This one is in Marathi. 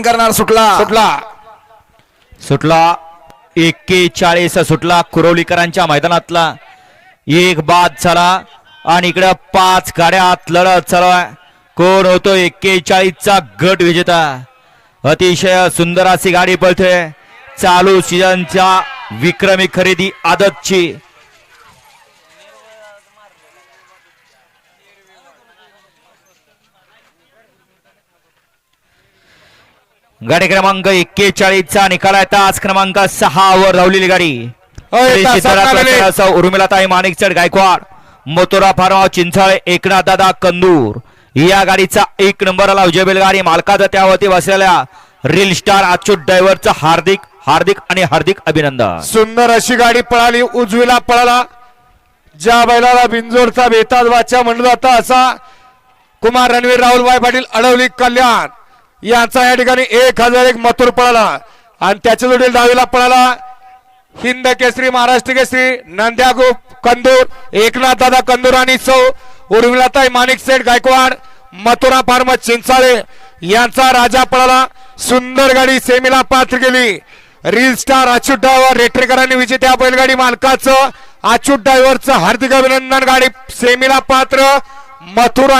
करणार सुटला 41 सुटला कुरवलीकरांच्या मैदानातला एक बाद झाला आणि इकडे 5 गाड्या आत लढत चालू आहे. कोण होतो 41 चा गट विजेता. अतिशय सुंदर अशी गाडी पळते. चालू सीझनच्या विक्रमी खरेदी आदतची गाडी क्रमांक 41 चा निकाल आहे. तास क्रमांक 6 वर धावलेली गाडी उर्मिलाताई माणिकचड गायकवाड मथुरा फार्म चिंचाळे एकनाथ दादा कंदूर या गाडीचा 1 नंबरला विजय बैलगाडी मालकाचा त्यावरती बसलेल्या रील स्टार अच्युत ड्रायव्हरचं हार्दिक अभिनंदन. सुंदर अशी गाडी पळाली. उजवीला पळाला. ज्या बैलाला बिंजोरचा बेताज वाचा म्हणलं जातं असा कुमार रणवीर राहुलभाई पाटील अडवली कल्याण यांचा या ठिकाणी 1001 मथुर पळाला आणि त्याच्या जोडील डावीला पळाला हिंद केसरी महाराष्ट्र केसरी नंद्या ग्रुप कंदूर एकनाथ दादा कंदूर आणि सौ उर्मिलाताई माणिकसेठ गायकवाड मथुरा फार्म चिंचाळे यांचा राजा पळाला. सुंदर गाडी सेमीला पात्र गेली. रील स्टार अच्युत ड्रायव्हर रेटरेकरांनी विजेत्या बैलगाडी मालकाचं अच्युत ड्रायव्हरचं हार्दिक अभिनंदन. गाडी सेमीला पात्र मथुरा